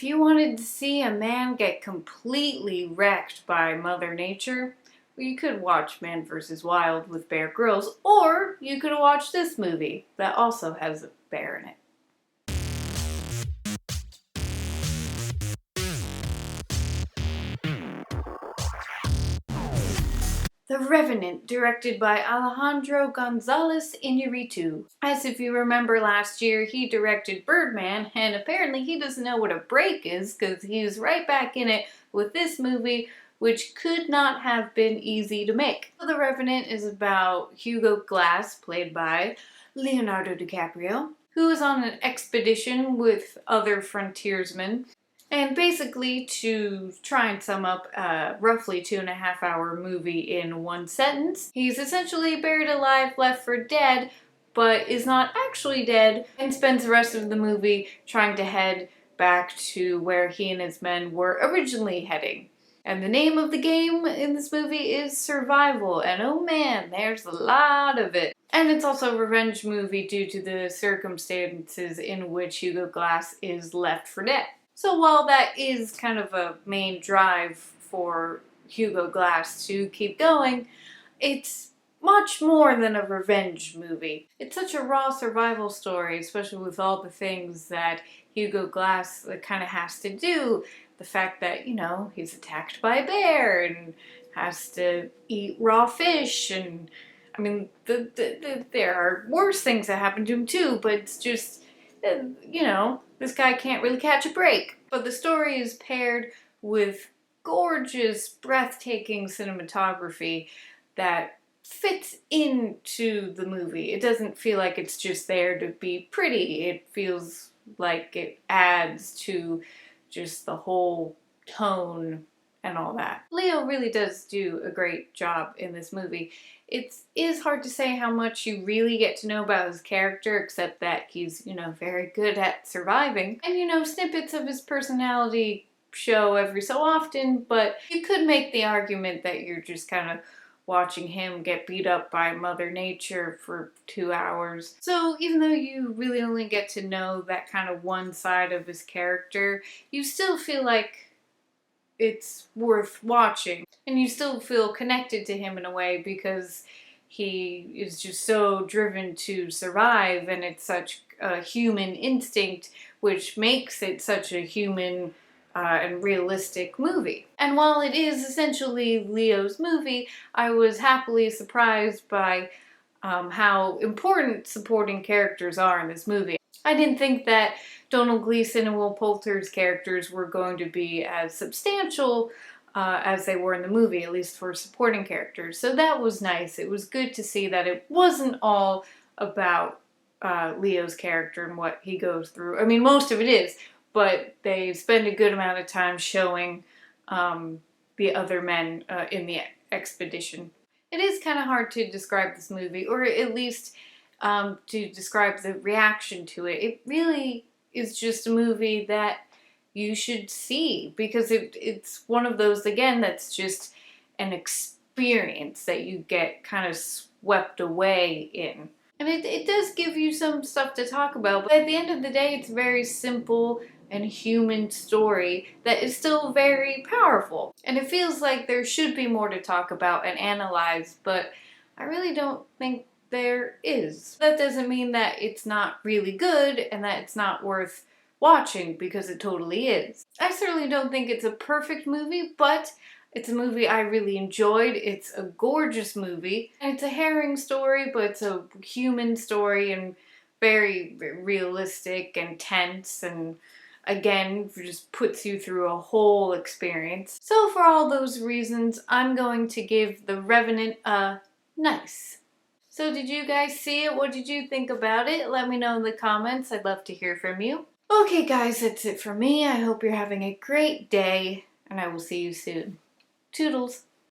If you wanted to see a man get completely wrecked by Mother Nature, well, you could watch Man vs. Wild with Bear Grylls, or you could watch this movie that also has a bear in it. The Revenant, directed by Alejandro Gonzalez Iñárritu. As if you remember last year, he directed Birdman, and apparently he doesn't know what a break is because he's right back in it with this movie, which could not have been easy to make. The Revenant is about Hugo Glass, played by Leonardo DiCaprio, who is on an expedition with other frontiersmen. And basically, to try and sum up a roughly 2.5-hour movie in one sentence, he's essentially buried alive, left for dead, but is not actually dead, and spends the rest of the movie trying to head back to where he and his men were originally heading. And the name of the game in this movie is survival, and oh man, there's a lot of it. And it's also a revenge movie due to the circumstances in which Hugo Glass is left for dead. So while that is kind of a main drive for Hugo Glass to keep going, it's much more than a revenge movie. It's such a raw survival story, especially with all the things that Hugo Glass kind of has to do. The fact that, you know, he's attacked by a bear and has to eat raw fish, and I mean, there are worse things that happen to him too, but it's just, you know, this guy can't really catch a break. But the story is paired with gorgeous, breathtaking cinematography that fits into the movie. It doesn't feel like it's just there to be pretty. It feels like it adds to just the whole tone and all that. Leo really does do a great job in this movie. It is hard to say how much you really get to know about his character, except that he's, you know, very good at surviving. And, you know, snippets of his personality show every so often, but you could make the argument that you're just kind of watching him get beat up by Mother Nature for 2 hours. So even though you really only get to know that kind of one side of his character, you still feel like it's worth watching. And you still feel connected to him in a way because he is just so driven to survive, and it's such a human instinct, which makes it such a human and realistic movie. And while it is essentially Leo's movie, I was happily surprised by how important supporting characters are in this movie. I didn't think that Donald Gleason and Will Poulter's characters were going to be as substantial as they were in the movie, at least for supporting characters. So that was nice. It was good to see that it wasn't all about Leo's character and what he goes through. I mean, most of it is, but they spend a good amount of time showing the other men in the expedition. It is kind of hard to describe this movie, or at least to describe the reaction to it. It really is just a movie that you should see, because it's one of those, again, that's just an experience that you get kind of swept away in. And it does give you some stuff to talk about, but at the end of the day, it's a very simple and human story that is still very powerful. And it feels like there should be more to talk about and analyze, but I really don't think there is. That doesn't mean that it's not really good and that it's not worth watching, because it totally is. I certainly don't think it's a perfect movie, but it's a movie I really enjoyed. It's a gorgeous movie, and it's a harrowing story, but it's a human story and very realistic and tense, and again, just puts you through a whole experience. So for all those reasons, I'm going to give The Revenant a nice. So did you guys see it? What did you think about it? Let me know in the comments. I'd love to hear from you. Okay guys, that's it for me. I hope you're having a great day, and I will see you soon. Toodles.